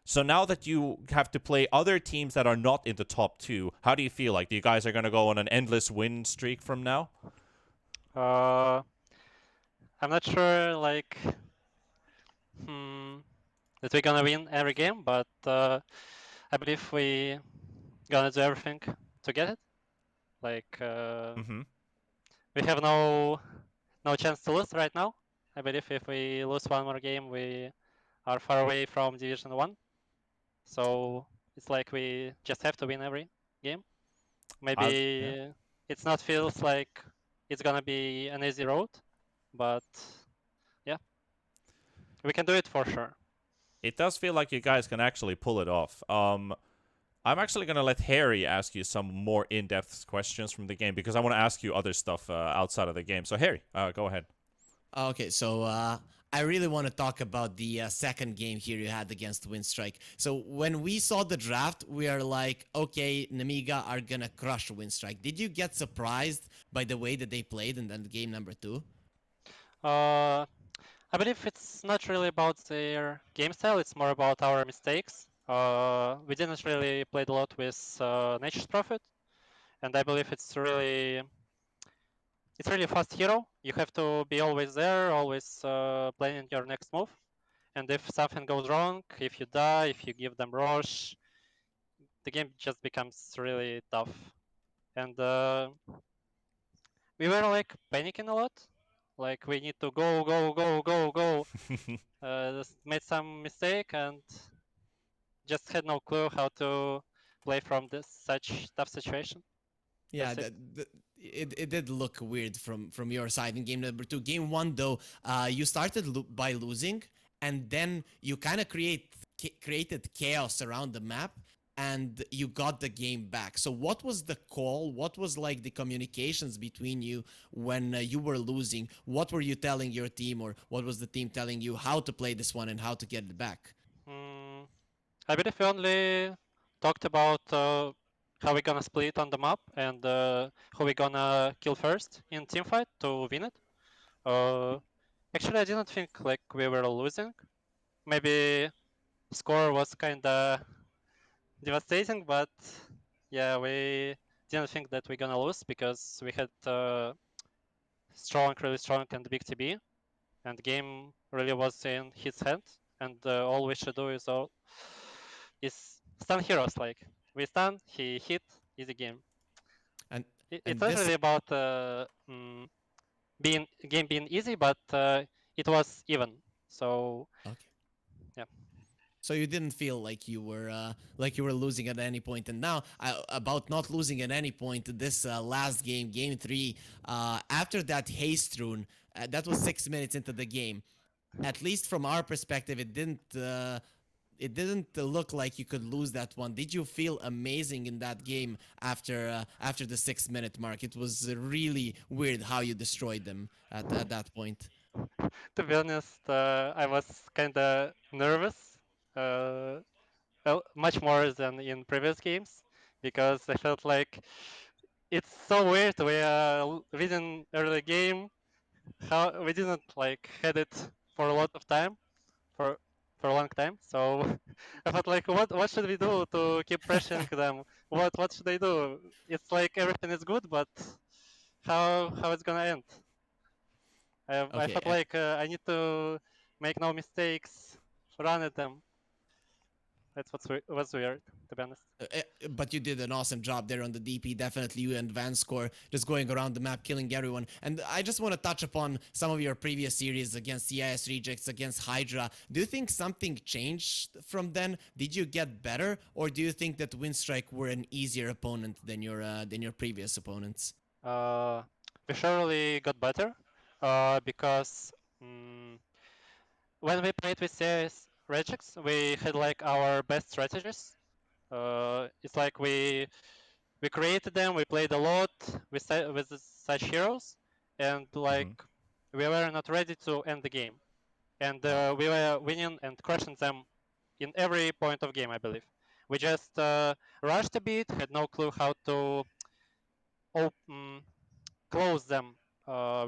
So now that you have to play other teams that are not in the top 2, how do you feel? Like, you guys are going to go on an endless win streak from now? Uh, I'm not sure, like, hmm, that we're gonna win every game, but I believe we gonna do everything to get it. Like, Mm-hmm. we have no chance to lose right now. I believe if we lose one more game, we are far away from Division 1. So it's like we just have to win every game. Yeah. Maybe it's not feels like it's gonna be an easy road, but yeah, we can do it for sure. It does feel like you guys can actually pull it off. I'm actually going to let Harry ask you some more in-depth questions from the game because I want to ask you other stuff outside of the game. So, Harry, go ahead. okay. So I really want to talk about the second game here you had against Winstrike. So when we saw the draft, we are like, okay, Nemiga are gonna crush Winstrike. Did you get surprised by the way that they played in then game number 2? Uh, I believe it's not really about their game style, it's more about our mistakes. We didn't really play a lot with Nature's Prophet, and I believe it's really a fast hero. You have to be always there, always planning your next move. And if something goes wrong, if you die, if you give them rush, the game just becomes really tough. And we were like panicking a lot. Like we need to go, go, go, go, go. Just made some mistake and just had no clue how to play from this such tough situation. Yeah, That's it. it did look weird from your side in game number 2. Game 1 though, you started by losing, and then you kind of created chaos around the map, and you got the game back. So what was the call? What was like the communications between you when you were losing? What were you telling your team, or what was the team telling you how to play this one and how to get it back? Mm, I believe we only talked about how we're gonna split on the map and who we're gonna kill first in teamfight to win it. Uh, Actually, I didn't think like we were losing. Maybe score was kinda devastating, but yeah, we didn't think that we're gonna lose because we had really strong and big TB, and the game really was in his hand. And all we should do is stun heroes. Like we stun, he hit, easy game. And It's and not this really about being easy, but it was even. So okay. yeah. So you didn't feel like you were losing at any point. And now about not losing at any point, this last game, game three, after that haste rune, that was 6 minutes into the game. At least from our perspective, it didn't look like you could lose that one. Did you feel amazing in that game after the 6 minute mark? It was really weird how you destroyed them at that point. To be honest, I was kind of nervous, uh, much more than in previous games, because I felt like it's so weird. We are winning early game. How we didn't like had it for a lot of time, for for a long time. So I felt like, what should we do to keep pressuring them? What should I do? It's like everything is good, but how it's gonna end? I Okay, felt like I need to make no mistakes, run at them. That's what's weird, to be honest. but you did an awesome job there on the DP. Definitely you and Vanscore just going around the map, killing everyone. And I just want to touch upon some of your previous series against CIS Rejects, against Hydra. Do you think something changed from then? Did you get better, or do you think that Winstrike were an easier opponent than your previous opponents? Uh, we surely got better because mm, when we played with CS Regex, we had like our best strategies. It's like we created them, we played a lot with such heroes, and like Hmm. we were not ready to end the game, and we were winning and crushing them in every point of game, I believe. We just rushed a bit, had no clue how to close them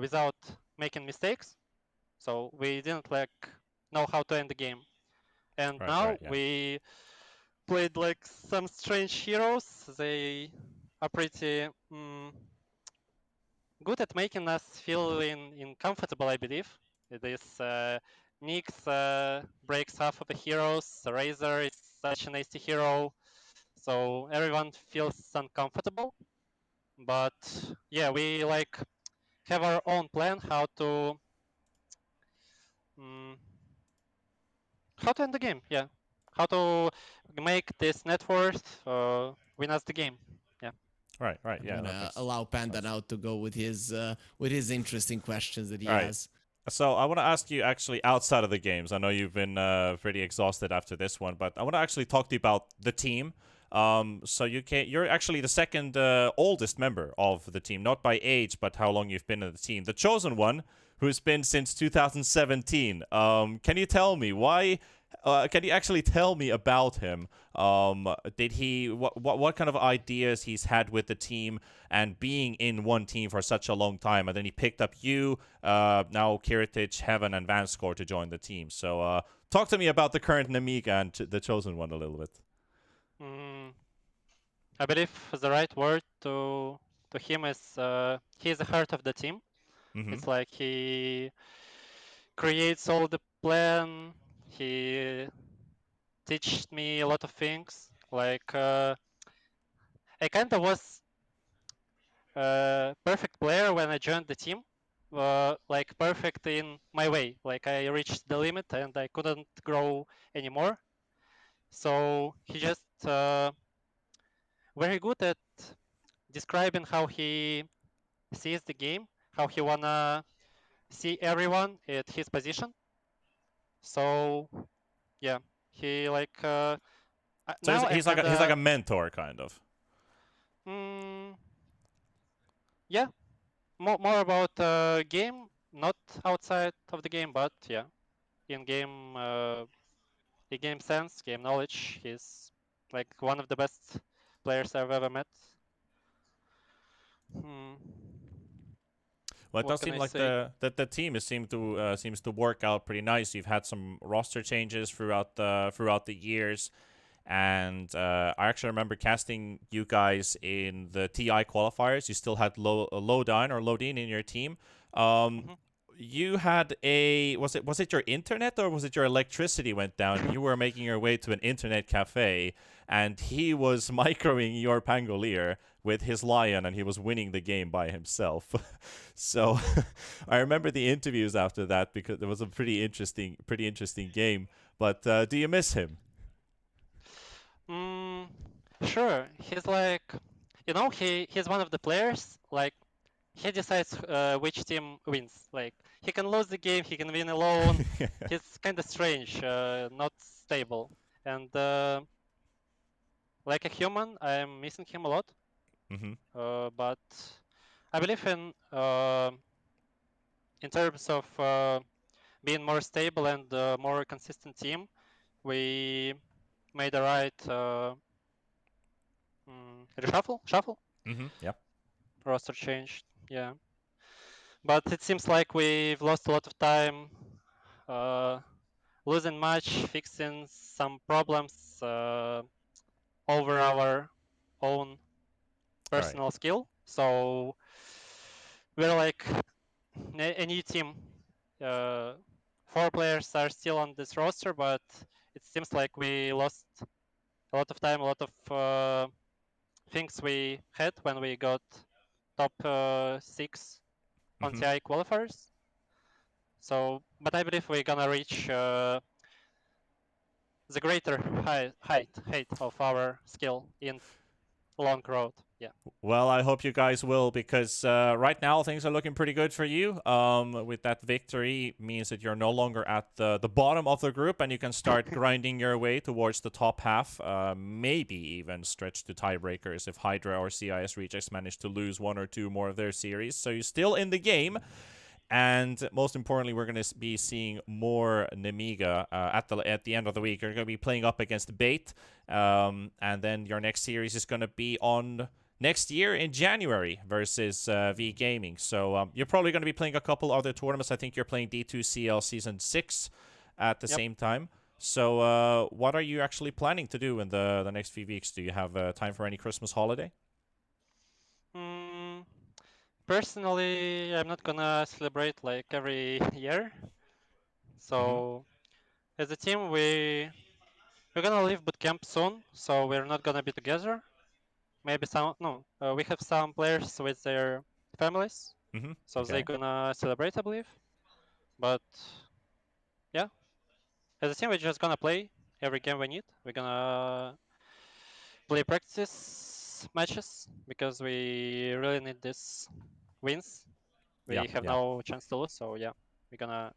without making mistakes. So we didn't like know how to end the game. And Right, now right, yeah. we played like some strange heroes. They are pretty good at making us feel comfortable, I believe. This Nyx breaks half of the heroes. Razor is such a nasty hero, so everyone feels uncomfortable. But yeah, we like have our own plan mm, how to end the game. Yeah, how to make this net worth win us the game. Yeah. Right, right, I'm yeah, that gonna makes allow Panda sense. now to go with his interesting questions that he All right. has. So I want to ask you actually outside of the games. I know you've been pretty exhausted after this one, but I want to actually talk to you about the team. So you're actually the second oldest member of the team, not by age, but how long you've been in the team. The chosen one, who's been since 2017. Can you tell me why? Can you actually tell me about him? Did he what kind of ideas he's had with the team and being in one team for such a long time, and then he picked up you, now Kiritich, Heaven, and Vanscore to join the team. So talk to me about the current Nemiga and the chosen one a little bit. Mm, I believe the right word to him is he's the heart of the team. Mm-hmm. It's like he creates all the plan. He teaches me a lot of things. Like I kind of was a perfect player when I joined the team. Like perfect in my way. Like I reached the limit and I couldn't grow anymore. So he just very good at describing how he sees the game, how he wanna see everyone at his position. So yeah, he like So now I'm he's like kinda a mentor kind of. mm, yeah, more about game, not outside of the game, but yeah, in game sense, game knowledge. He's like one of the best players I've ever met. Hmm, Well, it what does can seem I like say? the team seems to work out pretty nice. You've had some roster changes throughout the years, and I actually remember casting you guys in the TI qualifiers. You still had Lodine or Lodine in your team. Um, Hmm. you had a was it your internet or was it your electricity went down? You were making your way to an internet cafe, and he was microing your Pangolier with his lion, and he was winning the game by himself. So I remember the interviews after that because it was a pretty interesting game. But do you miss him? sure. He's like, he's one of the players. Like, he decides which team wins. Like, he can lose the game, he can win alone. He's kind of strange, not stable. And like a human, I'm missing him a lot. Mm-hmm. But I believe in terms of being more stable and more consistent team, we made a right shuffle, Mm-hmm. Yeah. roster change. Yeah, but it seems like we've lost a lot of time uh, losing match, fixing some problems over our own All right. personal skill. So we're like a new team. Uh, 4 players are still on this roster, but it seems like we lost a lot of time, a lot of things we had when we got top 6 on Mm-hmm. TI qualifiers. So, but I believe we're gonna reach the greater height of our skill in long road. Yeah. Well, I hope you guys will, because right now things are looking pretty good for you. With that victory means that you're no longer at the bottom of the group, and you can start grinding your way towards the top half. Maybe even stretch to tiebreakers if Hydra or CIS Rejects manage to lose 1 or 2 more of their series. So you're still in the game. And most importantly, we're going to be seeing more Nemiga at the end of the week. You're going to be playing up against Bait, and then your next series is going to be on next year in January versus V Gaming. So you're probably going to be playing a couple other tournaments. I think you're playing D2CL Season 6 at the same time. So what are you actually planning to do in the next few weeks? Do you have time for any Christmas holiday? Personally, I'm not gonna celebrate like every year. So as a team, we're gonna leave bootcamp soon, so we're not gonna be together. Maybe we have some players with their families, Mm-hmm. so they're Okay. gonna celebrate, I believe. But yeah, as a team, we're just gonna play every game we need. We're gonna play practice matches because we really need these wins. Yeah. We have Yeah. no chance to lose, so yeah, we're gonna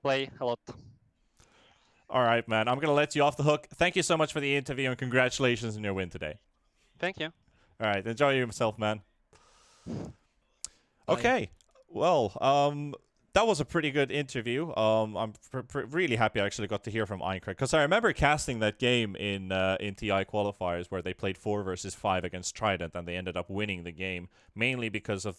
play a lot. All right, man. I'm going to let you off the hook. Thank you so much for the interview, and congratulations on your win today. Thank you. All right. Enjoy yourself, man. Bye. Okay. Well, that was a pretty good interview. I'm really happy I actually got to hear from Einkrek, because I remember casting that game in TI qualifiers where they played 4 versus 5 against Trident, and they ended up winning the game, mainly because of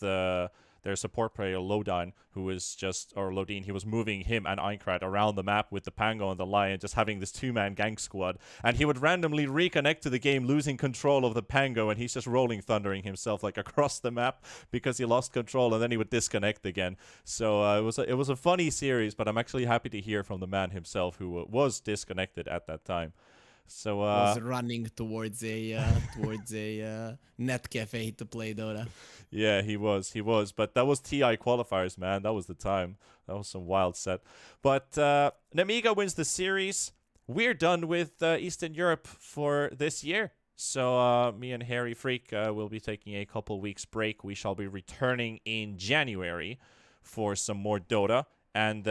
their support player Lodine, who was Lodine, he was moving him and Einkrek around the map with the Pango and the Lion, just having this 2-man gank squad, and he would randomly reconnect to the game, losing control of the Pango, and he's just rolling thundering himself like across the map because he lost control, and then he would disconnect again. So it was a funny series, but I'm actually happy to hear from the man himself who was disconnected at that time. So was running towards a net cafe to play Dota. Yeah, he was. But that was TI qualifiers, man. That was the time. That was some wild set. But Nemiga wins the series. We're done with Eastern Europe for this year. So me and Harry Freak will be taking a couple weeks break. We shall be returning in January for some more Dota. And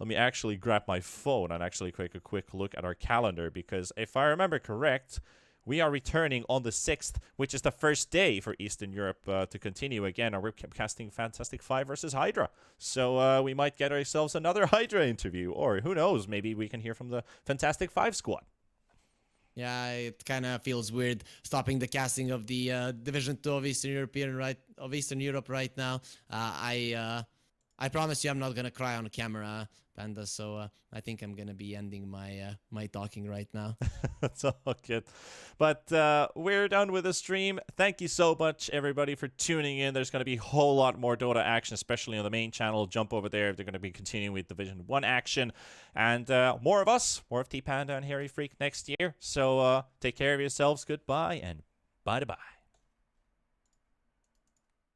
let me actually grab my phone and actually take a quick look at our calendar, because if I remember correct, we are returning on the 6th, which is the first day for Eastern Europe to continue again. And we're casting Fantastic 5 versus Hydra. So we might get ourselves another Hydra interview. Or who knows, maybe we can hear from the Fantastic 5 squad. Yeah, it kind of feels weird stopping the casting of the Division 2 of Eastern Europe right now. I promise you I'm not going to cry on camera, Panda, so I think I'm going to be ending my talking right now. That's all good. But we're done with the stream. Thank you so much, everybody, for tuning in. There's going to be a whole lot more Dota action, especially on the main channel. Jump over there. They're going to be continuing with Division 1 action. And more of us, more of T-Panda and Harry Freak next year. So take care of yourselves. Goodbye and bye-bye.